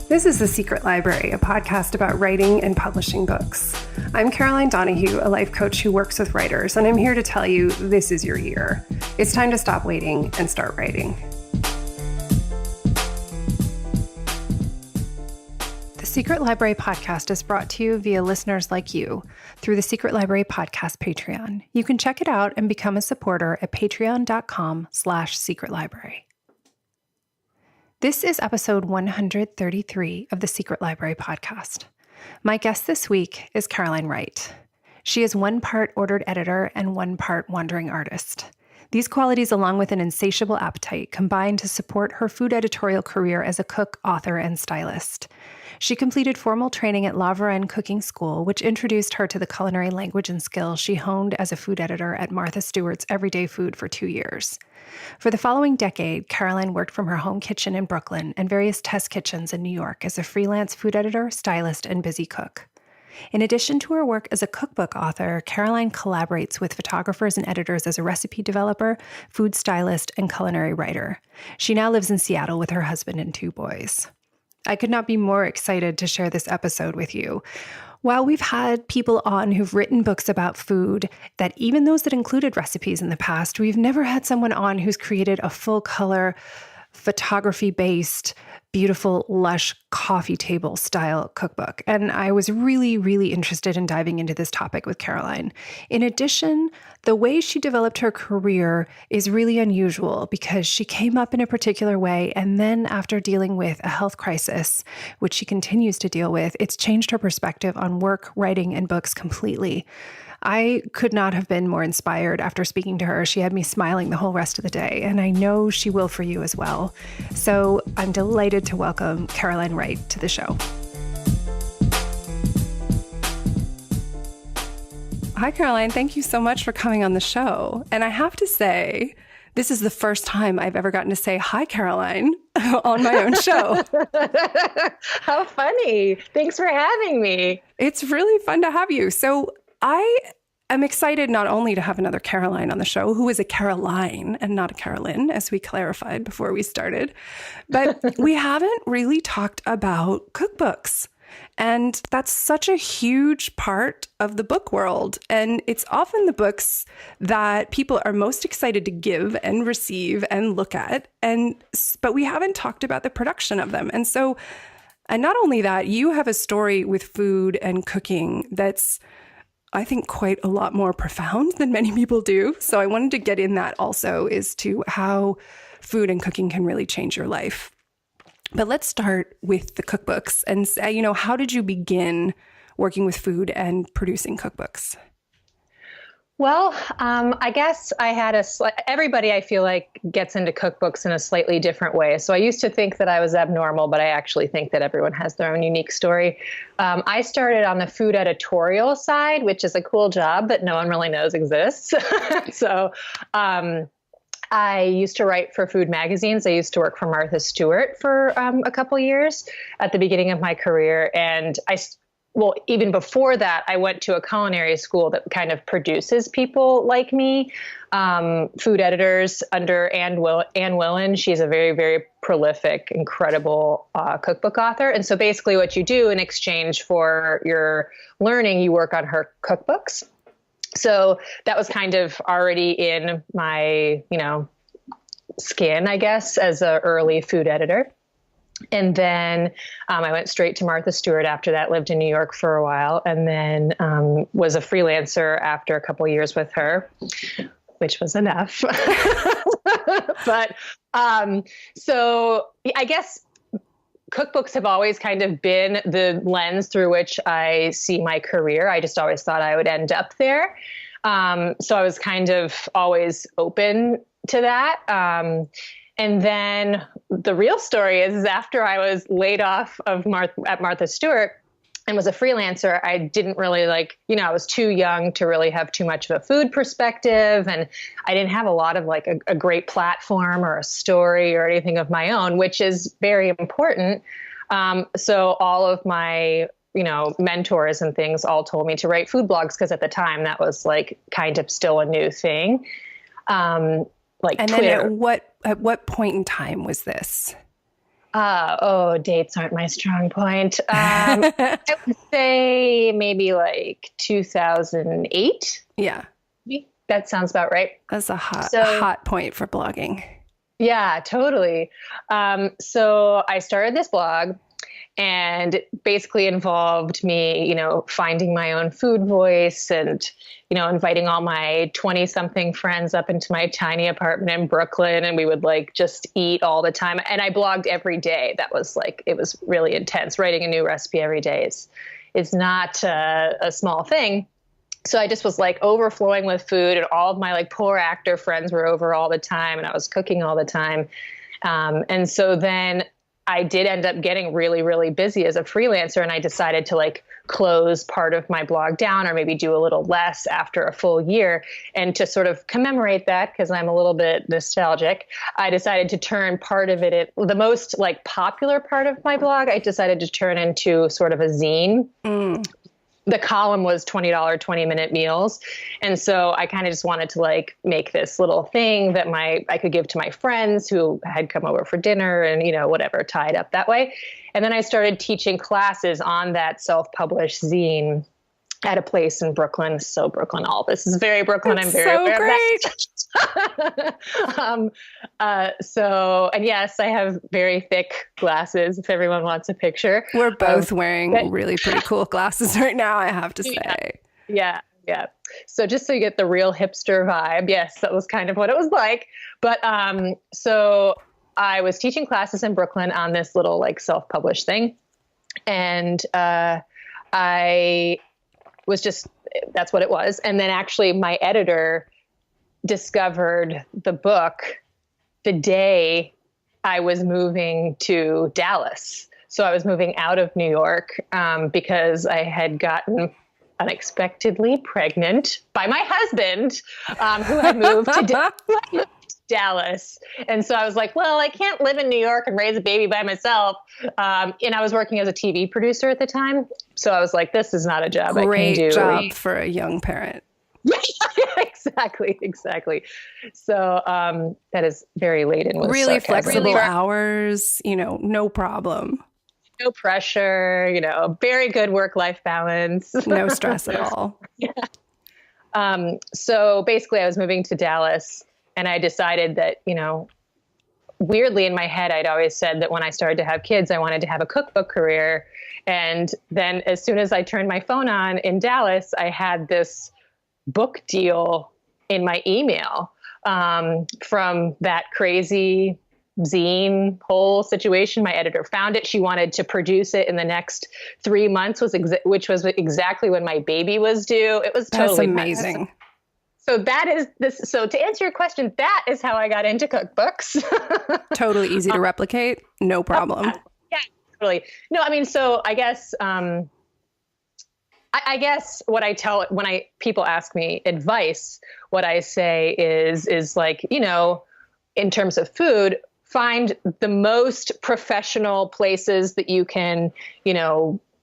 This is The Secret Library, a podcast about writing and publishing books. I'm Caroline Donahue, a life coach who works with writers, and I'm here to tell you this is your year. It's time to stop waiting and start writing. The Secret Library podcast is brought to you via listeners like you through the Secret Library podcast Patreon. You can check it out and become a supporter at patreon.com/secretlibrary. This is episode 133 of the Secret Library podcast. My guest this week is Caroline Wright. She is one part ordered editor and one part wandering artist. These qualities, along with an insatiable appetite, combine to support her food editorial career as a cook, author, and stylist. She completed formal training at La Varenne Cooking School, which introduced her to the culinary language and skills she honed as a food editor at Martha Stewart's Everyday Food for 2 years. For the following decade, Caroline worked from her home kitchen in Brooklyn and various test kitchens in New York as a freelance food editor, stylist, and busy cook. In addition to her work as a cookbook author, Caroline collaborates with photographers and editors as a recipe developer, food stylist, and culinary writer. She now lives in Seattle with her husband and 2 boys. I could not be more excited to share this episode with you. While we've had people on who've written books about food, that even those that included recipes in the past, we've never had someone on who's created a full color, photography-based, beautiful, lush coffee table style cookbook. And I was really, really interested in diving into this topic with Caroline. In addition, the way she developed her career is really unusual because she came up in a particular way, and then after dealing with a health crisis, which she continues to deal with, it's changed her perspective on work, writing, and books completely. I could not have been more inspired after speaking to her. She had me smiling the whole rest of the day, and I know she will for you as well. So I'm delighted to welcome Caroline Wright to the show. Hi, Caroline. Thank you so much for coming on the show. And I have to say, this is the first time I've ever gotten to say, hi, Caroline, on my own show. How funny. Thanks for having me. It's really fun to have you. So I am excited not only to have another Caroline on the show, who is a Caroline and not a Carolyn, as we clarified before we started, but we haven't really talked about cookbooks. And that's such a huge part of the book world. And it's often the books that people are most excited to give and receive and look at. But we haven't talked about the production of them. And not only that, you have a story with food and cooking that's, I think, quite a lot more profound than many people do. So I wanted to get in that also, as to how food and cooking can really change your life. But let's start with the cookbooks and say, how did you begin working with food and producing cookbooks? Well, I guess I had everybody, I feel like, gets into cookbooks in a slightly different way. So I used to think that I was abnormal, but I actually think that everyone has their own unique story. I started on the food editorial side, which is a cool job that no one really knows exists. So I used to write for food magazines. I used to work for Martha Stewart for a couple years at the beginning of my career. And even before that, I went to a culinary school that kind of produces people like me, food editors under Ann Willen. She's a very, very prolific, incredible cookbook author. And so basically what you do in exchange for your learning, you work on her cookbooks. So that was kind of already in my, skin, I guess, as an early food editor. And then I went straight to Martha Stewart after that, lived in New York for a while, and then was a freelancer after a couple of years with her, which was enough. But so I guess cookbooks have always kind of been the lens through which I see my career. I just always thought I would end up there. So I was kind of always open to that. And then the real story is after I was laid off at Martha Stewart and was a freelancer, I didn't really I was too young to really have too much of a food perspective. And I didn't have a lot of a great platform or a story or anything of my own, which is very important. So all of my, mentors and things all told me to write food blogs, because at the time that was kind of still a new thing. And Twitter. Then at what point in time was this? Dates aren't my strong point. I would say maybe like 2008. Yeah. That sounds about right. That's a hot point for blogging. Yeah, totally. So I started this blog, and basically involved me, finding my own food voice and, inviting all my 20-something friends up into my tiny apartment in Brooklyn. And we would like just eat all the time. And I blogged every day. That was like, it was really intense. Writing a new recipe every day is not a small thing. So I just was like overflowing with food, and all of my like poor actor friends were over all the time, and I was cooking all the time. And so then I did end up getting really, really busy as a freelancer, and I decided to like close part of my blog down, or maybe do a little less after a full year. And to sort of commemorate that, because I'm a little bit nostalgic, I decided to turn part of it, the most like popular part of my blog, I decided to turn into sort of a zine. The column was $20 20-minute meals. And so I kind of just wanted to like make this little thing that I could give to my friends who had come over for dinner and, whatever, tied up that way. And then I started teaching classes on that self-published zine at a place in Brooklyn. So Brooklyn, all this is very Brooklyn. That's I'm very so aware great. of that. And yes, I have very thick glasses if everyone wants a picture. We're both wearing really pretty cool glasses right now, I have to say. Yeah. So just so you get the real hipster vibe, yes, that was kind of what it was like. But so I was teaching classes in Brooklyn on this little like self-published thing. And I was just, that's what it was. And then actually my editor discovered the book the day I was moving to Dallas. So I was moving out of New York because I had gotten unexpectedly pregnant by my husband, who had moved to Dallas. And so I was like, well, I can't live in New York and raise a baby by myself. And I was working as a TV producer at the time. So I was like, this is not a job I can do. Great job for a young parent. Exactly. So that is very laden with really sarcasm. flexible hours, no problem. No pressure, very good work-life balance. No stress at all. Yeah. So basically I was moving to Dallas, and I decided that, weirdly in my head, I'd always said that when I started to have kids, I wanted to have a cookbook career. And then as soon as I turned my phone on in Dallas, I had this book deal in my email from that crazy zine whole situation. My editor found it. She wanted to produce it in the next 3 months, which was exactly when my baby was due. It was totally amazing. So that is this. So to answer your question, that is how I got into cookbooks. Totally easy to replicate. No problem. Yeah, totally. No, I mean, so I guess, I guess what I tell when people ask me advice, what I say is like, in terms of food, find the most professional places that you can,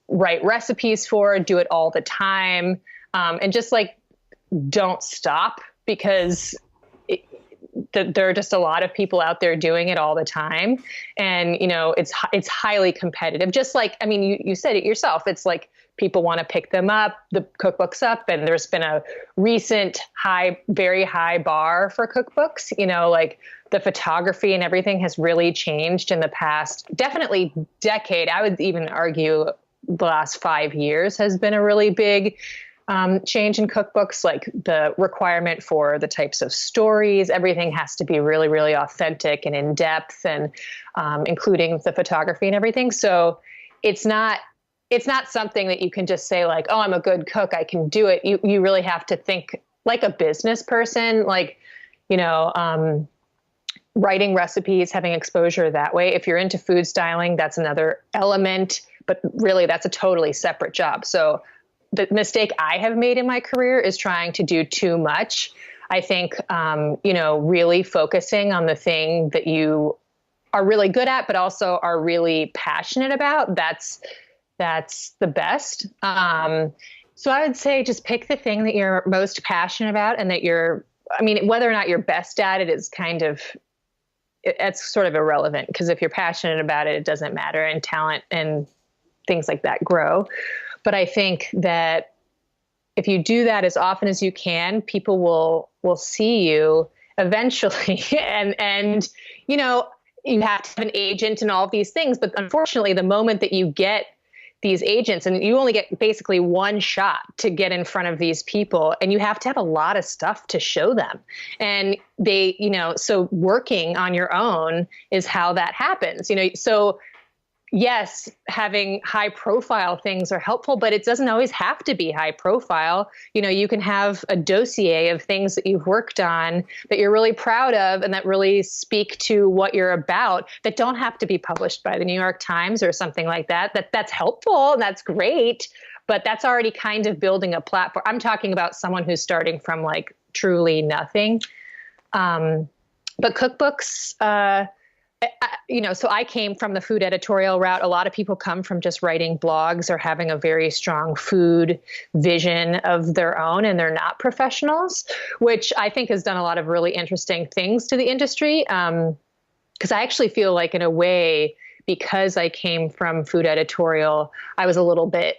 write recipes for, do it all the time. And just like, don't stop, because there are just a lot of people out there doing it all the time. And, it's highly competitive. Just like, I mean, you said it yourself. It's like people want to pick them up, the cookbooks up. And there's been a recent very high bar for cookbooks, like the photography and everything has really changed in the past, definitely decade. I would even argue the last 5 years has been a really big change in cookbooks, like the requirement for the types of stories. Everything has to be really, really authentic and in depth, and including the photography and everything. So it's not something that you can just say like, oh, I'm a good cook, I can do it. You really have to think like a business person, like, writing recipes, having exposure that way. If you're into food styling, that's another element, but really that's a totally separate job. So the mistake I have made in my career is trying to do too much. I think, really focusing on the thing that you are really good at, but also are really passionate about. That's the best. So I would say just pick the thing that you're most passionate about, and that whether or not you're best at it is kind of it's sort of irrelevant, because if you're passionate about it, it doesn't matter, and talent and things like that grow. But I think that if you do that as often as you can, people will see you eventually. and you know, you have to have an agent and all of these things. But unfortunately, the moment that you get these agents, and you only get basically one shot to get in front of these people, and you have to have a lot of stuff to show them. And they, you know, so working on your own is how that happens, you know. So yes, having high profile things are helpful, but it doesn't always have to be high profile. You know, you can have a dossier of things that you've worked on that you're really proud of and that really speak to what you're about, that don't have to be published by the New York Times or something like that. That's helpful and that's great, but that's already kind of building a platform. I'm talking about someone who's starting from like truly nothing. But cookbooks, you know, so I came from the food editorial route. A lot of people come from just writing blogs or having a very strong food vision of their own, and they're not professionals, which I think has done a lot of really interesting things to the industry. Because I actually feel like, in a way, because I came from food editorial, I was a little bit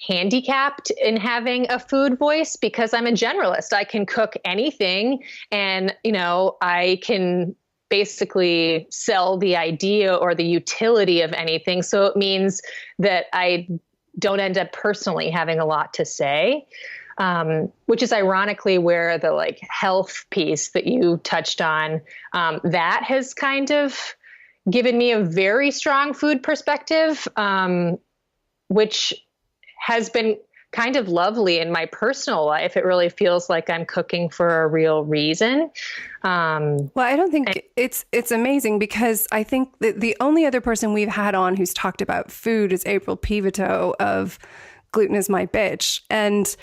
handicapped in having a food voice, because I'm a generalist. I can cook anything, and, you know, I can basically sell the idea or the utility of anything. So it means that I don't end up personally having a lot to say, which is ironically where the like health piece that you touched on, that has kind of given me a very strong food perspective, which has been kind of lovely in my personal life. It really feels like I'm cooking for a real reason. Well, I don't think it's amazing, because I think that the only other person we've had on who's talked about food is P Vito of Gluten is My Bitch. And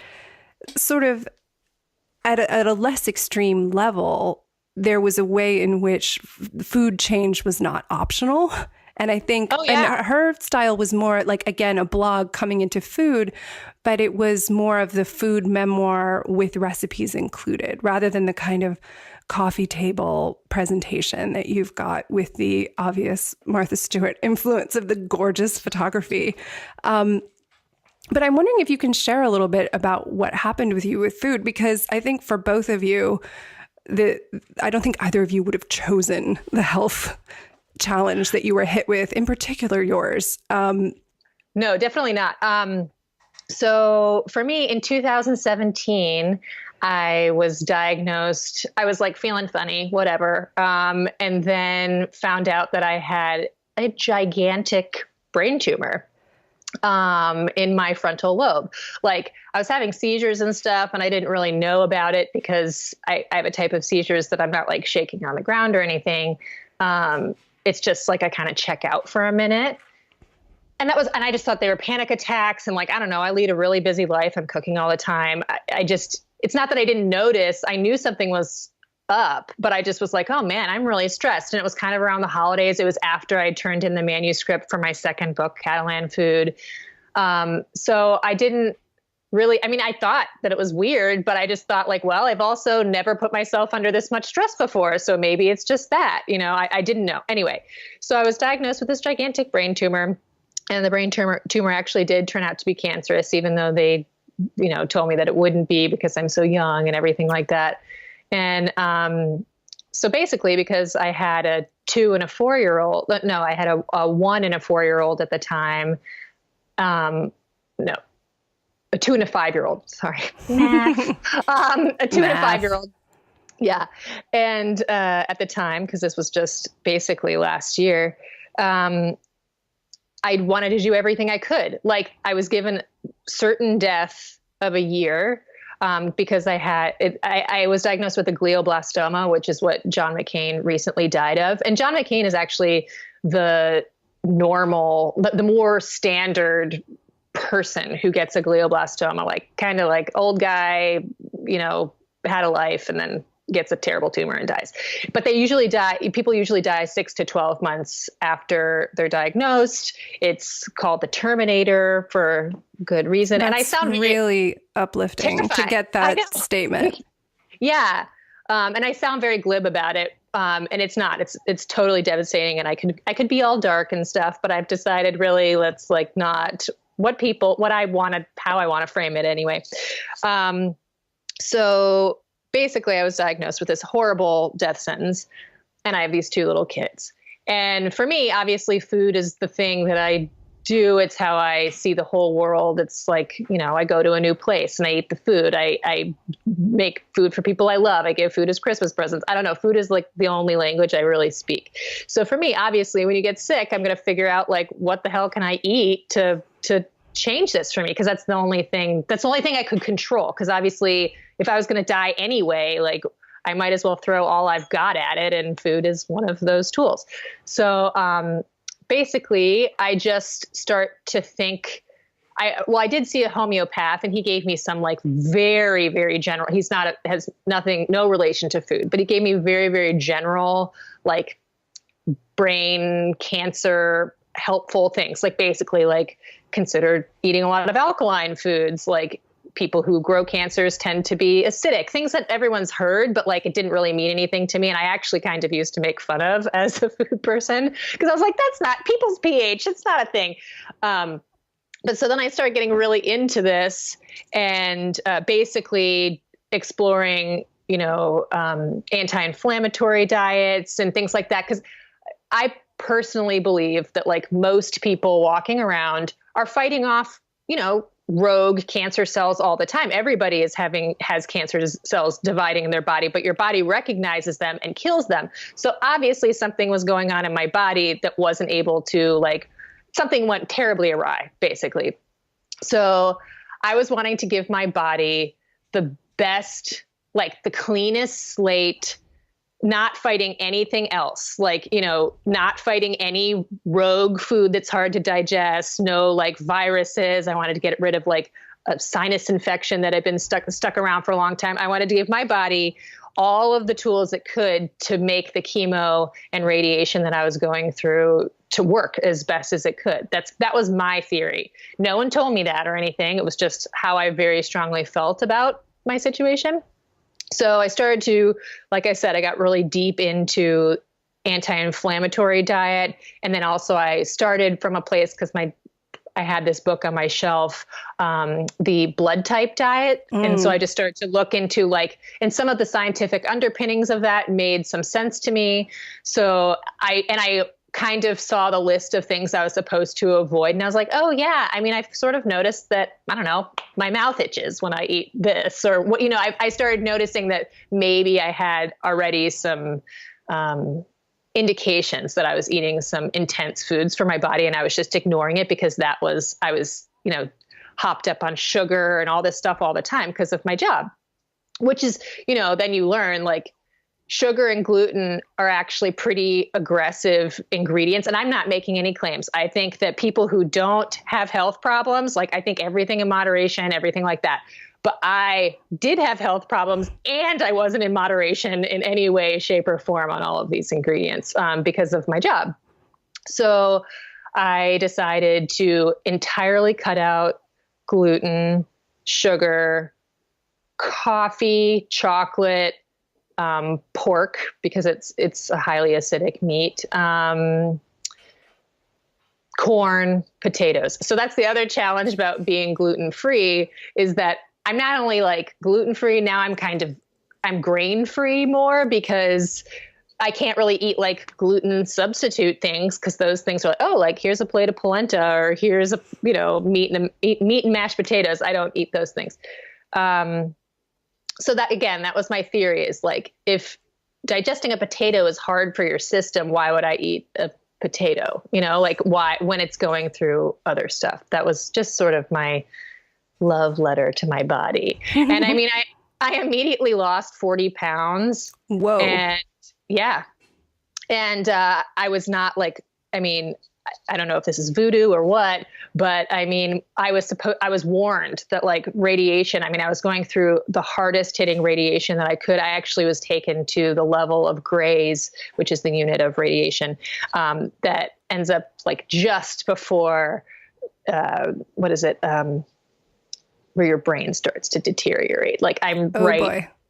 sort of at a less extreme level, there was a way in which food change was not optional. And I think and her style was more like, again, a blog coming into food, but it was more of the food memoir with recipes included, rather than the kind of coffee table presentation that you've got with the obvious Martha Stewart influence of the gorgeous photography. But I'm wondering if you can share a little bit about what happened with you with food, because I think for both of you, I don't think either of you would have chosen the health challenge that you were hit with, in particular yours. No, definitely not. So for me, in 2017, I was diagnosed. I was like feeling funny, whatever. And then found out that I had a gigantic brain tumor in my frontal lobe. Like, I was having seizures and stuff, and I didn't really know about it, because I have a type of seizures that I'm not like shaking on the ground or anything. It's just like I kind of check out for a minute. And I just thought they were panic attacks. And like, I don't know, I lead a really busy life. I'm cooking all the time. It's not that I didn't notice. I knew something was up, but I just was like, oh man, I'm really stressed. And it was kind of around the holidays. It was after I turned in the manuscript for my second book, Catalan Food. So I didn't really, I mean, I thought that it was weird, but I just thought like, well, I've also never put myself under this much stress before. So maybe it's just that, you know, I didn't know. Anyway, so I was diagnosed with this gigantic brain tumor, and the brain tumor actually did turn out to be cancerous, even though they, you know, told me that it wouldn't be because I'm so young and everything like that. And so basically, because I had a 2 and a 4-year-old, no, I had a 1 and a 4-year-old at the time. No, a 2 and a 5-year-old. Sorry, math. A 2 and a 5-year-old. Yeah, and at the time, because this was just basically last year, I wanted to do everything I could. Like, I was given certain death of a year. Because I was diagnosed with a glioblastoma, which is what John McCain recently died of. And John McCain is actually the more standard person who gets a glioblastoma, like kind of like old guy, you know, had a life and then gets a terrible tumor and dies. But people usually die 6 to 12 months after they're diagnosed. It's called the Terminator for good reason. That's, and I sound really uplifting terrifying to get that statement. Yeah. And I sound very glib about it. And it's not, it's totally devastating. And I could be all dark and stuff, but I've decided really let's like not what I want to, how I want to frame it anyway. So basically I was diagnosed with this horrible death sentence, and I have these 2 little kids. And for me, obviously food is the thing that I do. It's how I see the whole world. It's like, I go to a new place and I eat the food. I make food for people I love. I give food as Christmas presents. I don't know. Food is like the only language I really speak. So for me, obviously, when you get sick, I'm going to figure out like, what the hell can I eat to change this for me? Because that's the only thing I could control. Because obviously, if I was going to die anyway, like I might as well throw all I've got at it. And food is one of those tools. So, basically, I just start to think, I did see a homeopath, and he gave me some like very, very general, has nothing, no relation to food, but he gave me very, very general, like brain cancer, helpful things. Like basically like consider eating a lot of alkaline foods, like people who grow cancers tend to be acidic, things that everyone's heard, but like it didn't really mean anything to me. And I actually kind of used to make fun of as a food person, because I was like, that's not people's pH. It's not a thing. But so then I started getting really into this and basically exploring, anti-inflammatory diets and things like that. Because I personally believe that like most people walking around are fighting off, rogue cancer cells all the time. Everybody has cancer cells dividing in their body, but your body recognizes them and kills them. So obviously something was going on in my body that wasn't able to, like, something went terribly awry, basically. So I was wanting to give my body the best, like the cleanest slate, not fighting anything else, like, not fighting any rogue food that's hard to digest, no like viruses. I wanted to get rid of like a sinus infection that had been stuck around for a long time. I wanted to give my body all of the tools it could to make the chemo and radiation that I was going through to work as best as it could. That was my theory. No one told me that or anything. It was just how I very strongly felt about my situation. So I started to, like I said, I got really deep into anti-inflammatory diet. And then also I started from a place because I had this book on my shelf, the blood type diet. And so I just started to look into like, and some of the scientific underpinnings of that made some sense to me. So I kind of saw the list of things I was supposed to avoid. And I was like, oh yeah. I mean, I've sort of noticed that, I don't know, my mouth itches when I eat this or what, I started noticing that maybe I had already some, indications that I was eating some intense foods for my body. And I was just ignoring it because I was, hopped up on sugar and all this stuff all the time because of my job, which is, then you learn like, sugar and gluten are actually pretty aggressive ingredients. And I'm not making any claims. I think that people who don't have health problems, like I think everything in moderation, everything like that. But I did have health problems and I wasn't in moderation in any way, shape, or form on all of these ingredients because of my job. So I decided to entirely cut out gluten, sugar, coffee, chocolate, pork, because it's a highly acidic meat, corn, potatoes. So that's the other challenge about being gluten-free is that I'm not only like gluten-free, now I'm grain-free more because I can't really eat like gluten substitute things because those things are like, oh, like here's a plate of polenta or here's a, meat and mashed potatoes. I don't eat those things. So that was my theory is like, if digesting a potato is hard for your system, why would I eat a potato? Like why, when it's going through other stuff. That was just sort of my love letter to my body. And I mean, I immediately lost 40 pounds. Whoa. And yeah. And I was not like, I don't know if this is voodoo or what, but I mean, I was warned that like radiation, I was going through the hardest hitting radiation that I could. I actually was taken to the level of grays, which is the unit of radiation, that ends up like just before, where your brain starts to deteriorate. Like I'm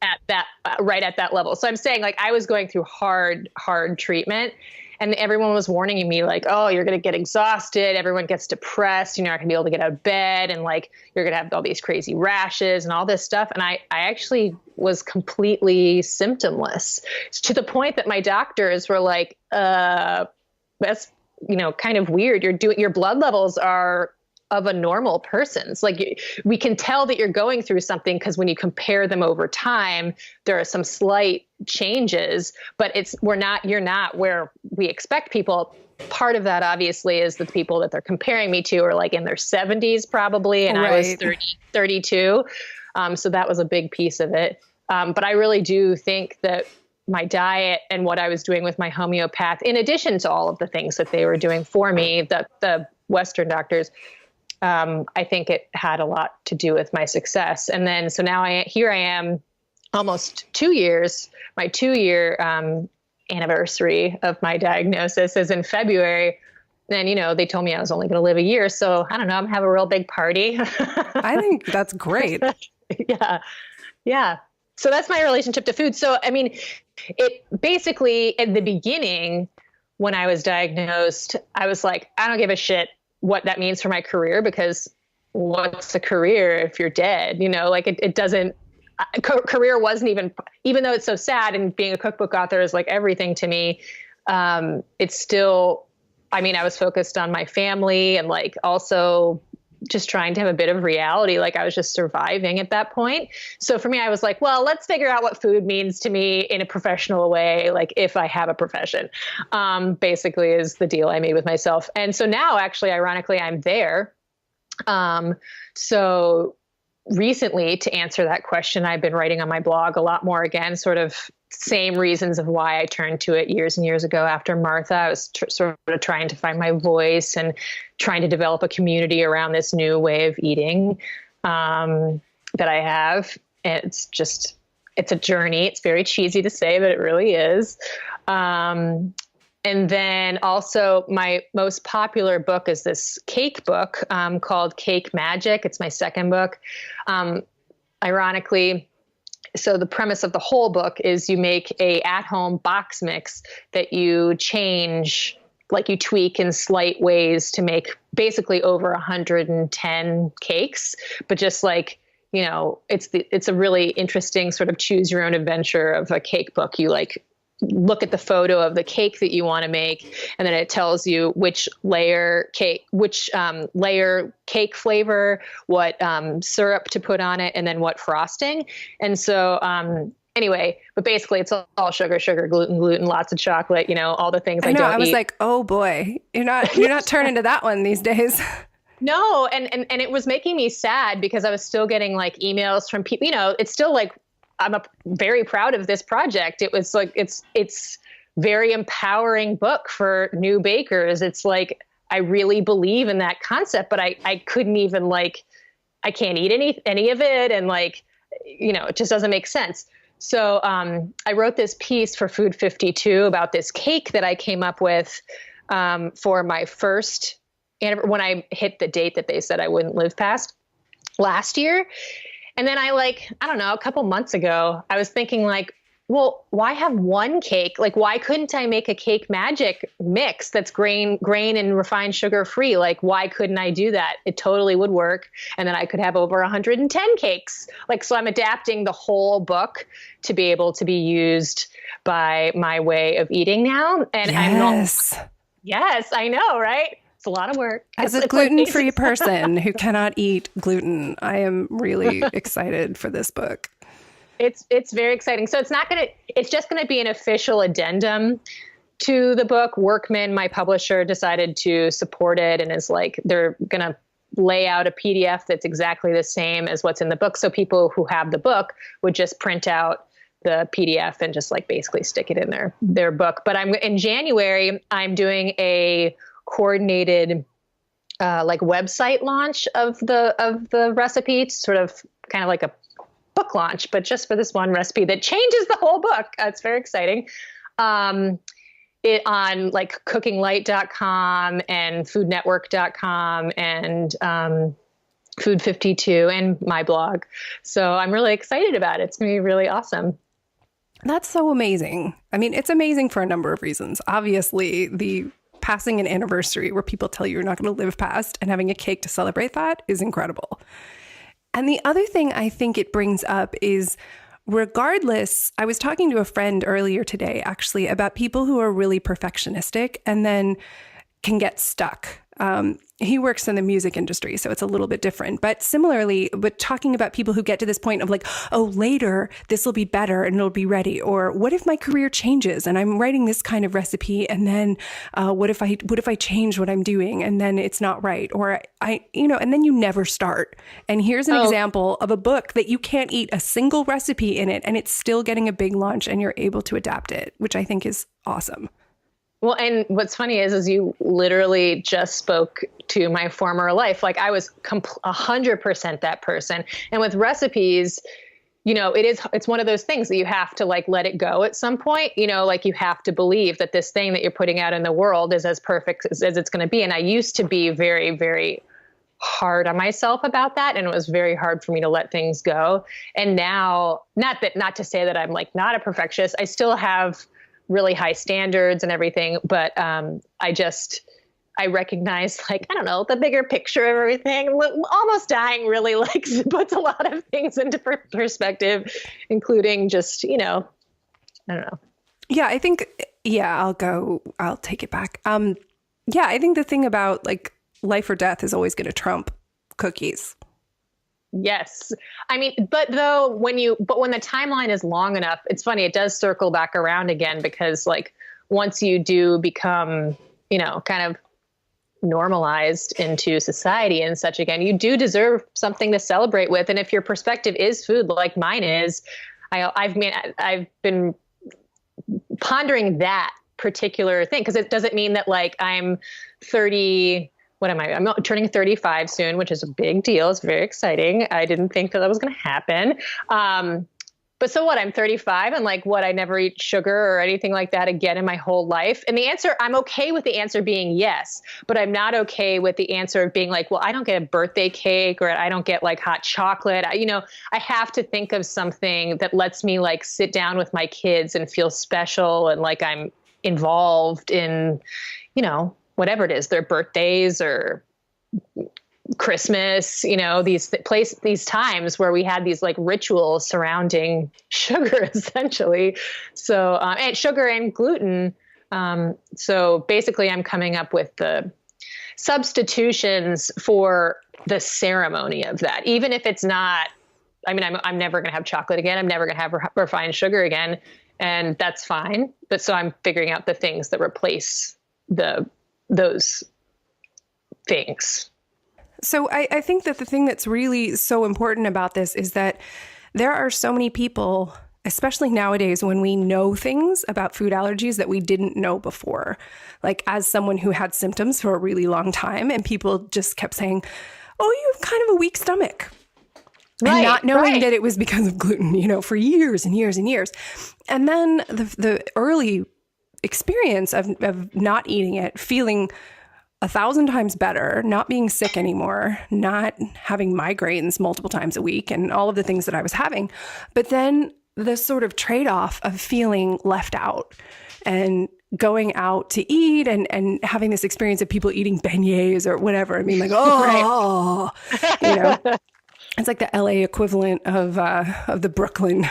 at that, right at that level. So I'm saying like I was going through hard treatment, and everyone was warning me like, oh, you're going to get exhausted. Everyone gets depressed. You're not going to be able to get out of bed. And like, you're going to have all these crazy rashes and all this stuff. And I actually was completely symptomless, to the point that my doctors were like, that's, kind of weird. Your blood levels are of a normal person's. Like, we can tell that you're going through something because when you compare them over time, there are some slight changes, but you're not where we expect people. Part of that obviously is the people that they're comparing me to are like in their 70s probably. And right. I was 32. So that was a big piece of it. But I really do think that my diet and what I was doing with my homeopath, in addition to all of the things that they were doing for me, the Western doctors, I think it had a lot to do with my success. And then, so now here I am almost 2 years, my 2-year anniversary of my diagnosis is in February. And, they told me I was only going to live a year. So I don't know, I'm having a real big party. I think that's great. Yeah. Yeah. So that's my relationship to food. So, I mean, it basically at the beginning, when I was diagnosed, I was like, I don't give a shit what that means for my career, because what's a career if you're dead? Like it doesn't, career wasn't even though it's so sad, and being a cookbook author is like everything to me. It's still, I was focused on my family and like also just trying to have a bit of reality. Like I was just surviving at that point. So for me, I was like, well, let's figure out what food means to me in a professional way. Like if I have a profession, basically is the deal I made with myself. And so now actually, ironically, I'm there. So recently, to answer that question, I've been writing on my blog a lot more, again, sort of same reasons of why I turned to it years and years ago after Martha. I was sort of trying to find my voice and trying to develop a community around this new way of eating that I have. And it's a journey. It's very cheesy to say, but it really is. And then also my most popular book is this cake book called Cake Magic. It's my second book. Ironically, so the premise of the whole book is you make a at-home box mix that you change, like you tweak in slight ways to make basically over 110 cakes, but just like, it's a really interesting sort of choose your own adventure of a cake book. You like look at the photo of the cake that you want to make, and then it tells you which layer cake flavor, what syrup to put on it, and then what frosting. And so anyway, but basically it's all sugar, gluten, lots of chocolate, all the things I don't eat. I was like, oh boy, you're not turning to that one these days. No. And it was making me sad because I was still getting like emails from people, it's still like, I'm very proud of this project. It was like, it's very empowering book for new bakers. It's like, I really believe in that concept, but I couldn't even like, I can't eat any of it. And like, it just doesn't make sense. So I wrote this piece for Food 52 about this cake that I came up with for my first, when I hit the date that they said I wouldn't live past last year. And then I don't know, a couple months ago, I was thinking like, well, why have one cake? Like, why couldn't I make a Cake Magic mix that's grain and refined sugar free? Like, why couldn't I do that? It totally would work. And then I could have over 110 cakes. Like, so I'm adapting the whole book to be able to be used by my way of eating now. And yes, I know, right? It's a lot of work. As a gluten-free person who cannot eat gluten, I am really excited for this book. It's very exciting. So it's just going to be an official addendum to the book. Workman, my publisher, decided to support it and is like, they're going to lay out a PDF that's exactly the same as what's in the book. So people who have the book would just print out the PDF and just like basically stick it in their book. But in January, I'm doing a coordinated like website launch of the recipe, sort of kind of like a book launch, but just for this one recipe that changes the whole book. It's very exciting. It on like cookinglight.com and foodnetwork.com and Food 52 and my blog. So I'm really excited about it. It's going to be really awesome. That's so amazing. I mean, it's amazing for a number of reasons. Obviously, the passing an anniversary where people tell you you're not going to live past and having a cake to celebrate that is incredible. And the other thing I think it brings up is, regardless, I was talking to a friend earlier today, actually, about people who are really perfectionistic and then can get stuck. He works in the music industry, so it's a little bit different. But similarly, but talking about people who get to this point of like, oh, later, this will be better and it'll be ready. Or what if my career changes and I'm writing this kind of recipe, and then what if I change what I'm doing and then it's not right? Or and then you never start. And here's an example of a book that you can't eat a single recipe in it and it's still getting a big launch and you're able to adapt it, which I think is awesome. Well, and what's funny is you literally just spoke to my former life. Like I was 100% that person. And with recipes, it's one of those things that you have to like let it go at some point. Like you have to believe that this thing that you're putting out in the world is as perfect as it's going to be. And I used to be very, very hard on myself about that. And it was very hard for me to let things go. And now, not to say that I'm like not a perfectionist, I still have really high standards and everything. But I recognize, like, I don't know, the bigger picture of everything. Almost Dying really like puts a lot of things into perspective, including just, I don't know. Yeah, I think, I'll take it back. I think the thing about like life or death is always going to trump cookies. Yes. I mean, but when the timeline is long enough, it's funny, it does circle back around again, because like once you do become, kind of normalized into society and such again, you do deserve something to celebrate with. And if your perspective is food, like mine is, I've been pondering that particular thing, because it doesn't mean that like I'm 30. What am I? I'm turning 35 soon, which is a big deal. It's very exciting. I didn't think that was going to happen. But so what? I'm 35 and like what? I never eat sugar or anything like that again in my whole life. And the answer, I'm okay with the answer being yes, but I'm not okay with the answer of being like, well, I don't get a birthday cake or I don't get like hot chocolate. I have to think of something that lets me like sit down with my kids and feel special and like I'm involved in, whatever it is, their birthdays or Christmas, these times where we had these like rituals surrounding sugar, essentially. So, and sugar and gluten. So basically I'm coming up with the substitutions for the ceremony of that, even if it's not, I'm never going to have chocolate again. I'm never going to have refined sugar again. And that's fine. But so I'm figuring out the things that replace those things. So I think that the thing that's really so important about this is that there are so many people, especially nowadays when we know things about food allergies that we didn't know before. Like as someone who had symptoms for a really long time and people just kept saying, oh, you have kind of a weak stomach. Right, and not knowing that it was because of gluten, for years and years and years. And then the early experience of not eating it, feeling 1,000 times better, not being sick anymore, not having migraines multiple times a week and all of the things that I was having. But then the sort of trade-off of feeling left out and going out to eat and having this experience of people eating beignets or whatever. I mean, like, oh, it's like the LA equivalent of the Brooklyn,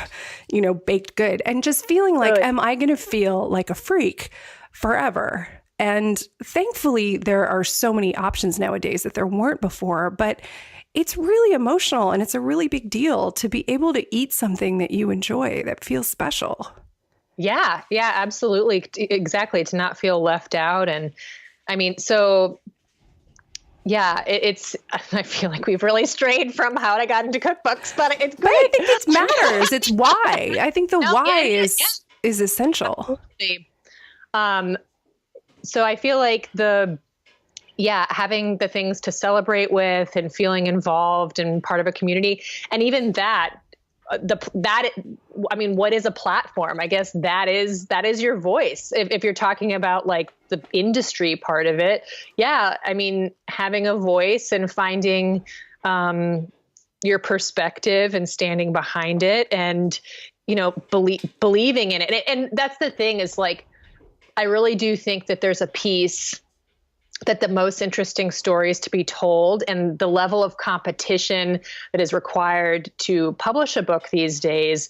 baked good, and just feeling like, am I going to feel like a freak forever? And thankfully, there are so many options nowadays that there weren't before, but it's really emotional and it's a really big deal to be able to eat something that you enjoy that feels special. Yeah, absolutely. Exactly. To not feel left out. And I mean, so yeah, I feel like we've really strayed from how I got into cookbooks, but it's great. But I think it matters. It's why. I think the why is essential. Absolutely. So I feel like having the things to celebrate with and feeling involved and part of a community, and even what is a platform? I guess that is your voice. If you're talking about like the industry part of it, yeah. I mean, having a voice and finding your perspective and standing behind it and, believing in it. And that's the thing is like, I really do think that there's a piece that the most interesting stories to be told and the level of competition that is required to publish a book these days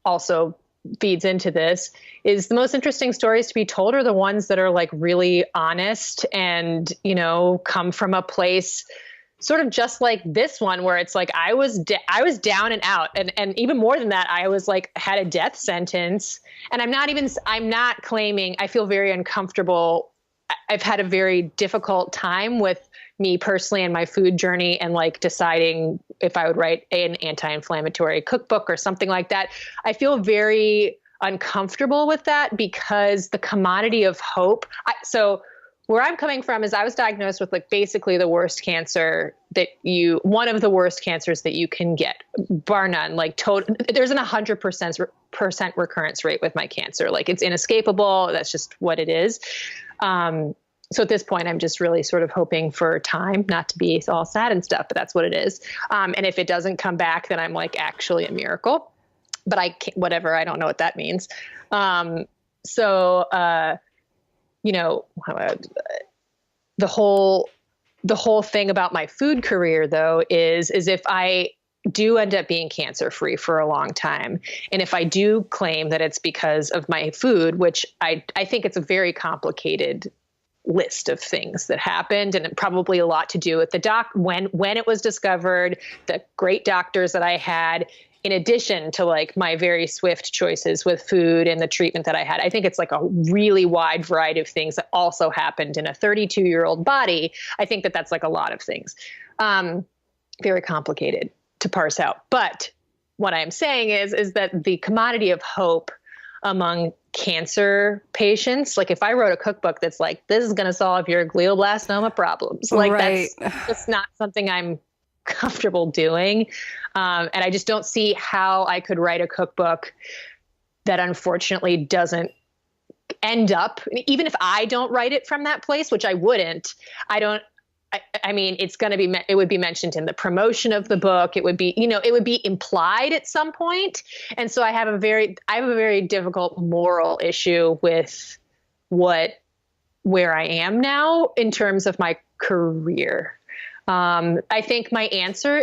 also feeds into this. Is the most interesting stories to be told are the ones that are like really honest and, come from a place sort of just like this one, where it's like, I was down and out. And even more than that, I was like, had a death sentence. And I'm not claiming, I feel very uncomfortable. I've had a very difficult time with me personally and my food journey and like deciding if I would write an anti-inflammatory cookbook or something like that. I feel very uncomfortable with that because the commodity of hope. So where I'm coming from is I was diagnosed with like basically the worst cancer one of the worst cancers that you can get, bar none. Like there's an 100% recurrence rate with my cancer. Like it's inescapable. That's just what it is. So at this point, I'm just really sort of hoping for time, not to be all sad and stuff, but that's what it is. And if it doesn't come back, then I'm like actually a miracle. But I can't, whatever. I don't know what that means. The whole thing about my food career, though, is if I do end up being cancer free for a long time, and if I do claim that it's because of my food, which I think it's a very complicated list of things that happened, and probably a lot to do with the when it was discovered, the great doctors that I had, in addition to like my very swift choices with food and the treatment that I had. I think it's like a really wide variety of things that also happened in a 32-year-old body. I think that that's like a lot of things. Very complicated to parse out. But what I'm saying is that the commodity of hope among cancer patients, like if I wrote a cookbook that's like, this is going to solve your glioblastoma problems, like right. That's just not something I'm comfortable doing. And I just don't see how I could write a cookbook that unfortunately doesn't end up, even if I don't write it from that place, which I wouldn't, I mean, it would be mentioned in the promotion of the book. It would be, it would be implied at some point. And so I have a very difficult moral issue with where I am now in terms of my career. I think my answer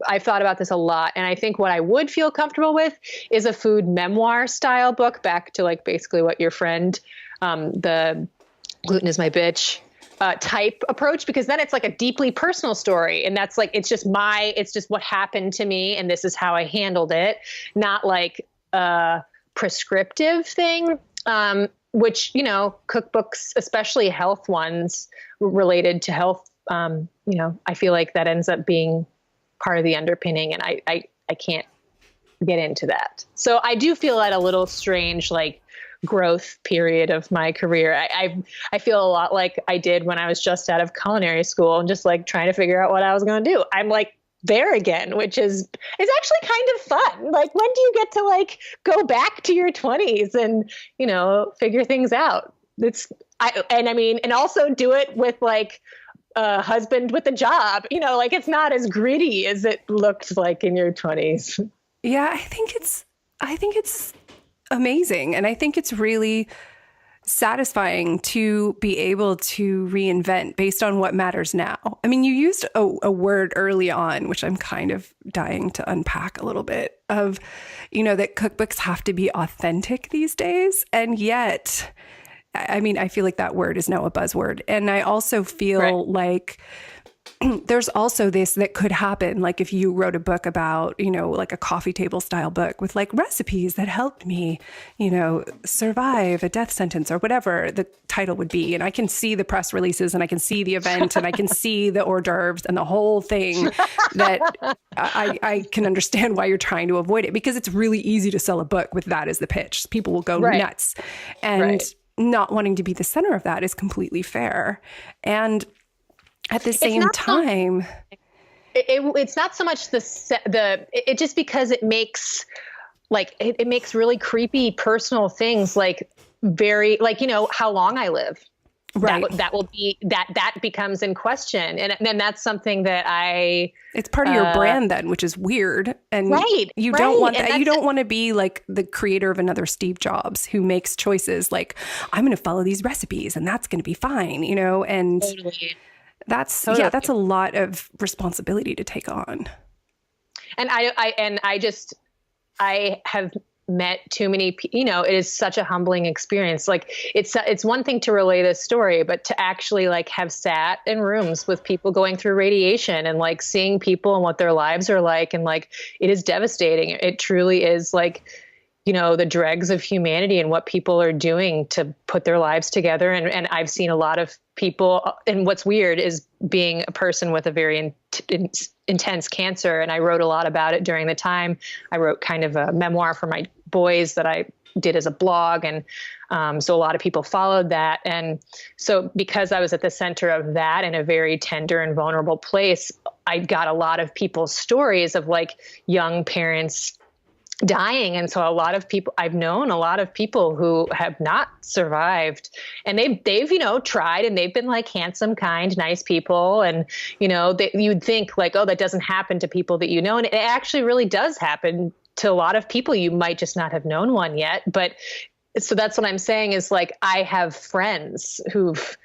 I've thought about this a lot, and I think what I would feel comfortable with is a food memoir style book, back to like basically what your friend, the gluten is my bitch, type approach, because then it's like a deeply personal story. And that's like, it's just what happened to me. And this is how I handled it. Not like a prescriptive thing, which, cookbooks, especially health ones related to health, I feel like that ends up being part of the underpinning, and I can't get into that. So I do feel at a little strange, like, growth period of my career. I feel a lot like I did when I was just out of culinary school and just like trying to figure out what I was going to do. I'm like there again, which is actually kind of fun. Like, when do you get to like go back to your 20s and, figure things out? And also do it with like a husband with a job, like it's not as gritty as it looked like in your 20s. Yeah, I think it's amazing. And I think it's really satisfying to be able to reinvent based on what matters now. I mean, you used a word early on, which I'm kind of dying to unpack a little bit, of, that cookbooks have to be authentic these days. And yet, I mean, I feel like that word is now a buzzword. And I also feel like there's also this that could happen. Like if you wrote a book about, like a coffee table style book with like recipes that helped me, survive a death sentence or whatever the title would be. And I can see the press releases and I can see the event and I can see the hors d'oeuvres and the whole thing, that I can understand why you're trying to avoid it, because it's really easy to sell a book with that as the pitch. People will go nuts, and not wanting to be the center of that is completely fair. And at the same time, it's not so much it just because it makes like, it makes really creepy personal things like very, like, how long I live. Right. that will be, that becomes in question. And then that's something that it's part of your brand then, which is weird. And you don't want that. You don't want to be like the creator of another Steve Jobs who makes choices like, I'm going to follow these recipes and that's going to be fine, you know? And that's a lot of responsibility to take on. And I have met too many, you know, it is such a humbling experience. Like it's one thing to relay this story, but to actually like have sat in rooms with people going through radiation and like seeing people and what their lives are like. And like, it is devastating. It truly is like, you know, the dregs of humanity and what people are doing to put their lives together. And I've seen a lot of people, and what's weird is being a person with a very intense cancer. And I wrote a lot about it during the time. I wrote kind of a memoir for my boys that I did as a blog. And so a lot of people followed that. And so because I was at the center of that in a very tender and vulnerable place, I got a lot of people's stories of like young parents dying. And so a lot of people, I've known a lot of people who have not survived, and they've, you know, tried, and they've been like handsome, kind, nice people. And, you know, you'd think like, oh, that doesn't happen to people that you know. And it actually really does happen to a lot of people. You might just not have known one yet. But so that's what I'm saying is like, I have friends who've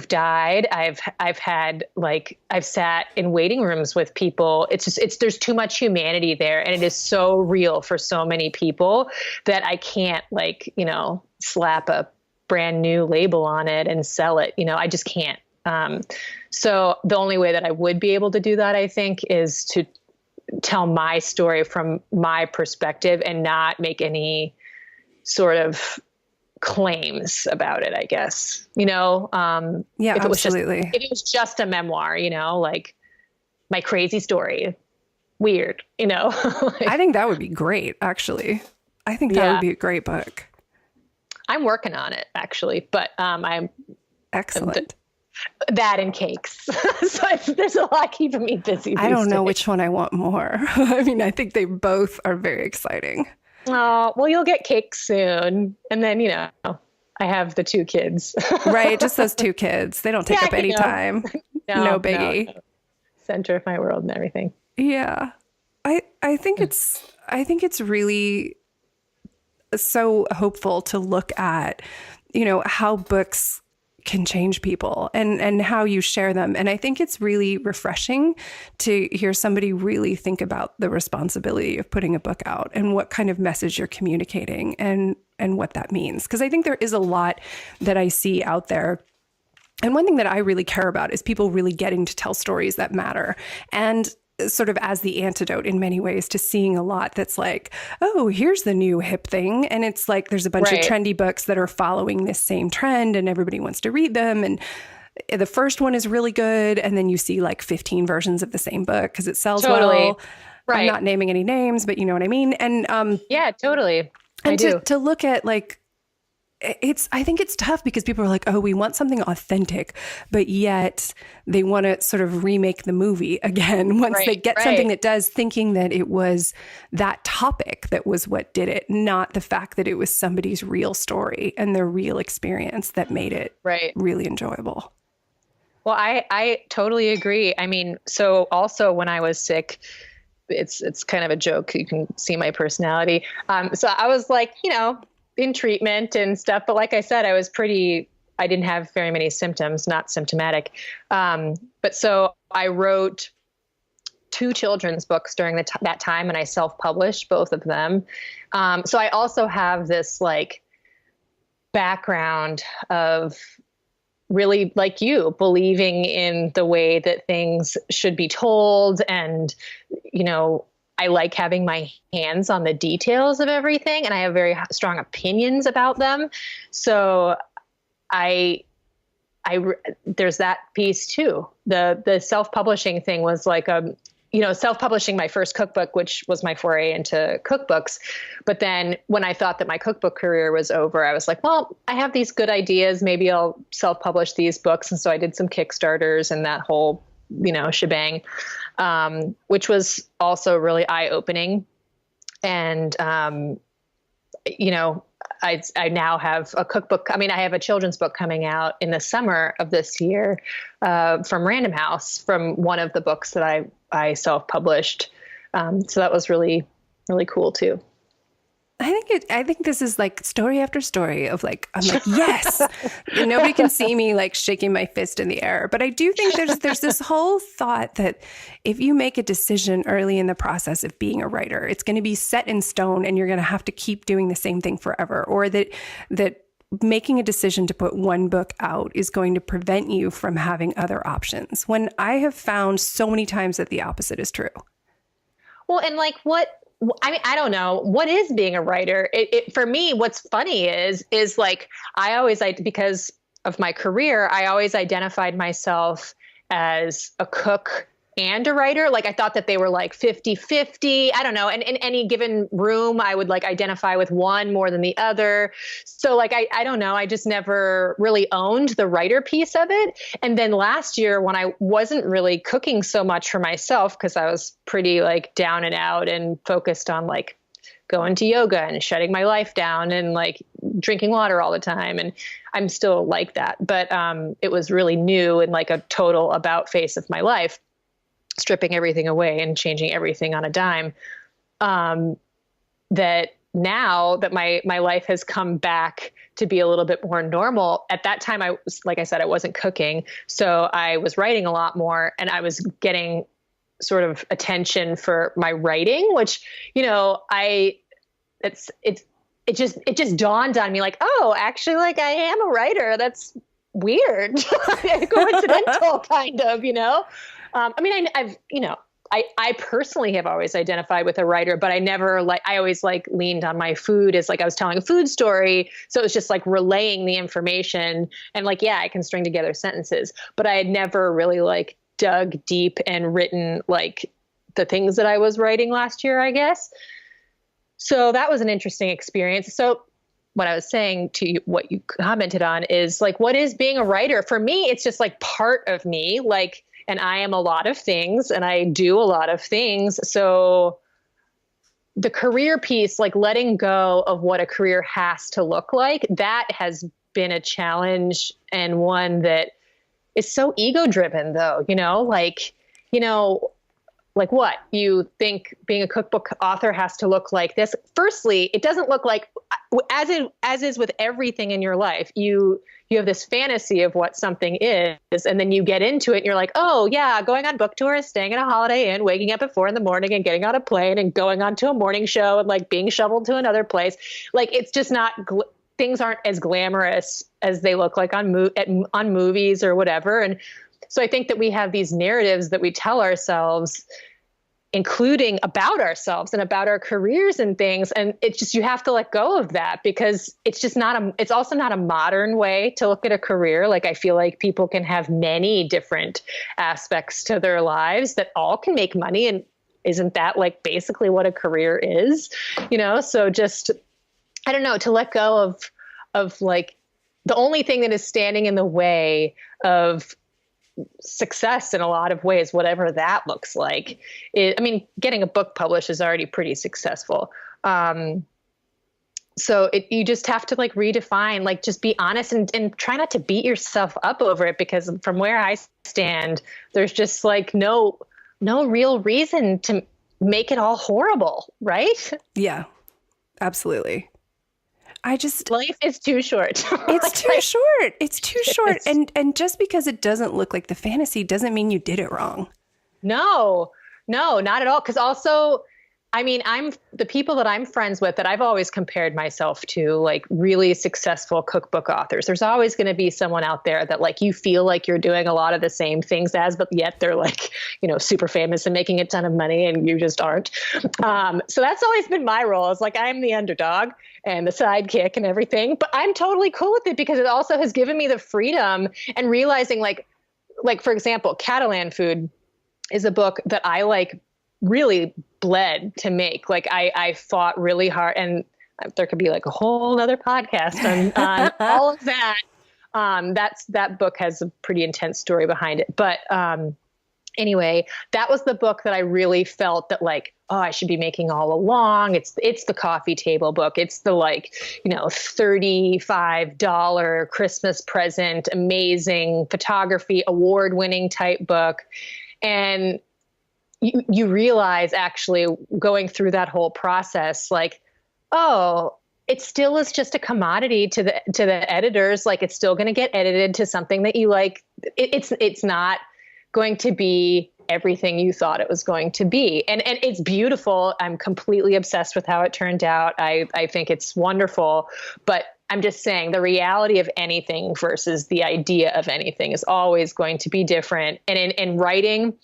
died. I've had like, I've sat in waiting rooms with people. There's too much humanity there. And it is so real for so many people that I can't like, you know, slap a brand new label on it and sell it. You know, I just can't. So the only way that I would be able to do that, I think, is to tell my story from my perspective and not make any sort of claims about it, I guess, you know? Yeah, if absolutely. If it was just a memoir, you know, like my crazy story, weird, you know? Like, I think that would be great, actually. I think that would be a great book. I'm working on it, actually, but I'm excellent. That and cakes. So there's a lot keeping me busy. I don't know which one I want more. I mean, I think they both are very exciting. Oh, well, you'll get cakes soon. And then, you know, I have the 2 kids. Right. Just those 2 kids. They don't take up any time. No biggie. No. Center of my world and everything. Yeah. I think it's really so hopeful to look at, you know, how books can change people and how you share them. And I think it's really refreshing to hear somebody really think about the responsibility of putting a book out and what kind of message you're communicating and what that means. Because I think there is a lot that I see out there. And one thing that I really care about is people really getting to tell stories that matter. And sort of as the antidote in many ways to seeing a lot that's like, oh, here's the new hip thing. And it's like, there's a bunch of trendy books that are following this same trend and everybody wants to read them. And the first one is really good. And then you see like 15 versions of the same book because it sells well. Right. I'm not naming any names, but you know what I mean? And yeah, totally. And to look at like, I think it's tough because people are like, oh, we want something authentic, but yet they want to sort of remake the movie again once they get something that does, thinking that it was that topic that was what did it, not the fact that it was somebody's real story and their real experience that made it really enjoyable. Well, I totally agree. I mean, so also when I was sick, it's kind of a joke. You can see my personality. So I was like, you know, in treatment and stuff. But like I said, I didn't have very many symptoms, not symptomatic. But so I wrote 2 children's books during that time, and I self-published both of them. So I also have this like background of really, like you, believing in the way that things should be told. And, you know, I like having my hands on the details of everything, and I have very strong opinions about them. So there's that piece too. The self-publishing thing was like, self-publishing my first cookbook, which was my foray into cookbooks. But then when I thought that my cookbook career was over, I was like, well, I have these good ideas. Maybe I'll self-publish these books. And so I did some Kickstarters and that whole, you know, shebang, which was also really eye-opening. And, you know, I now have a cookbook. I mean, I have a children's book coming out in the summer of this year from Random House, from one of the books that I self-published. So that was really, really cool too. I think this is like story after story of like, I'm like, yes, and nobody can see me like shaking my fist in the air. But I do think there's this whole thought that if you make a decision early in the process of being a writer, it's going to be set in stone and you're going to have to keep doing the same thing forever, or that making a decision to put one book out is going to prevent you from having other options. When I have found so many times that the opposite is true. Well, and like I mean, I don't know. What is being a writer? For me, what's funny is like, because of my career, I always identified myself as a cook and a writer. Like I thought that they were like 50-50. I don't know. And in any given room, I would like identify with one more than the other. So like, I don't know. I just never really owned the writer piece of it. And then last year when I wasn't really cooking so much for myself, because I was pretty like down and out and focused on like going to yoga and shutting my life down and like drinking water all the time. And I'm still like that. But it was really new and like a total about face of my life, stripping everything away and changing everything on a dime. That now that my life has come back to be a little bit more normal, at that time, like I said, I wasn't cooking. So I was writing a lot more and I was getting sort of attention for my writing, which, you know, it just dawned on me like, oh, actually, like I am a writer. That's weird. Coincidental kind of, you know? I mean, I personally have always identified with a writer, but I always like leaned on my food as like I was telling a food story. So it was just like relaying the information and like, yeah, I can string together sentences, but I had never really like dug deep and written like the things that I was writing last year, I guess. So that was an interesting experience. So what I was saying to you, what you commented on is like, what is being a writer? For me, it's just like part of me, like, and I am a lot of things and I do a lot of things. So the career piece, like letting go of what a career has to look like, that has been a challenge, and one that is so ego driven though, like what you think being a cookbook author has to look like this. Firstly, it doesn't look like, as is with everything in your life, you have this fantasy of what something is, and then you get into it and you're like, oh yeah, going on book tours, staying in a Holiday Inn, waking up at 4 a.m. and getting on a plane and going on to a morning show and like being shoveled to another place. Like it's just not, things aren't as glamorous as they look like on movies or whatever. And so I think that we have these narratives that we tell ourselves, including about ourselves and about our careers and things. And it's just, you have to let go of that, because it's just it's also not a modern way to look at a career. Like I feel like people can have many different aspects to their lives that all can make money. And isn't that like basically what a career is, So just, I don't know, to let go of like the only thing that is standing in the way of success in a lot of ways, whatever that looks like. Getting a book published is already pretty successful. So you just have to like redefine, like just be honest and try not to beat yourself up over it, because from where I stand, there's just like no real reason to make it all horrible. Right? Yeah, absolutely. Life is too short. It's too short. It's too short. And just because it doesn't look like the fantasy doesn't mean you did it wrong. No, not at all. Because also, I'm the people that I'm friends with, that I've always compared myself to, like really successful cookbook authors. There's always going to be someone out there that like you feel like you're doing a lot of the same things as, but yet they're like, super famous and making a ton of money, and you just aren't. So that's always been my role. It's like I'm the underdog and the sidekick and everything, but I'm totally cool with it, because it also has given me the freedom and realizing like for example, Catalan Food is a book that I like really bled to make. Like I fought really hard, and there could be like a whole other podcast on all of that. That book has a pretty intense story behind it, but Anyway, that was the book that I really felt that like, oh, I should be making all along. It's the coffee table book. It's the like, $35 Christmas present, amazing photography, award-winning type book. And you realize actually going through that whole process, like, oh, it still is just a commodity to the editors. Like it's still going to get edited to something that you like. It's not going to be everything you thought it was going to be. And it's beautiful. I'm completely obsessed with how it turned out. I think it's wonderful, but I'm just saying the reality of anything versus the idea of anything is always going to be different. And in writing,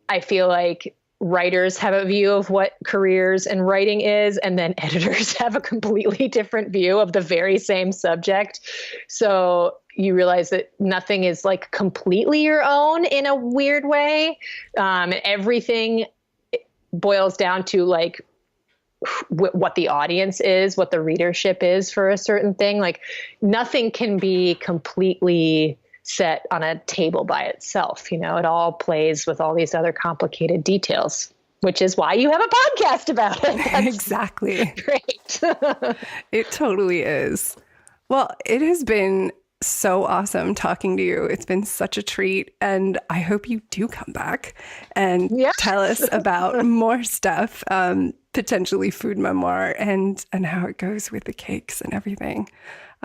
I feel like writers have a view of what careers in writing is, and then editors have a completely different view of the very same subject. So you realize that nothing is like completely your own in a weird way. Everything boils down to like what the audience is, what the readership is for a certain thing. Like nothing can be completely set on a table by itself. It all plays with all these other complicated details, which is why you have a podcast about it. That's exactly. Great. It totally is. Well, it has been so awesome talking to you. It's been such a treat. And I hope you do come back and tell us about more stuff, potentially food memoir and how it goes with the cakes and everything.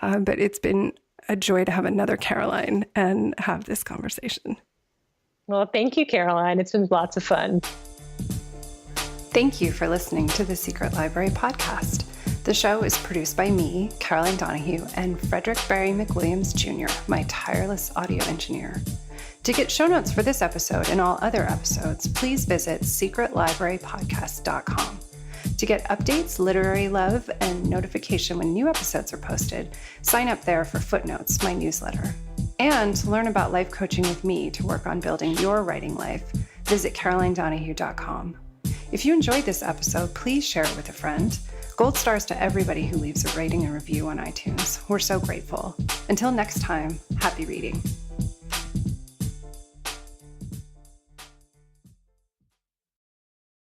But it's been a joy to have another Caroline and have this conversation. Well, thank you, Caroline. It's been lots of fun. Thank you for listening to the Secret Library podcast. The show is produced by me, Caroline Donahue, and Frederick Barry McWilliams Jr., my tireless audio engineer. To get show notes for this episode and all other episodes, please visit secretlibrarypodcast.com. To get updates, literary love, and notification when new episodes are posted, sign up there for Footnotes, my newsletter. And to learn about life coaching with me to work on building your writing life, visit carolinedonahue.com. If you enjoyed this episode, please share it with a friend. Gold stars to everybody who leaves a rating and review on iTunes. We're so grateful. Until next time, happy reading.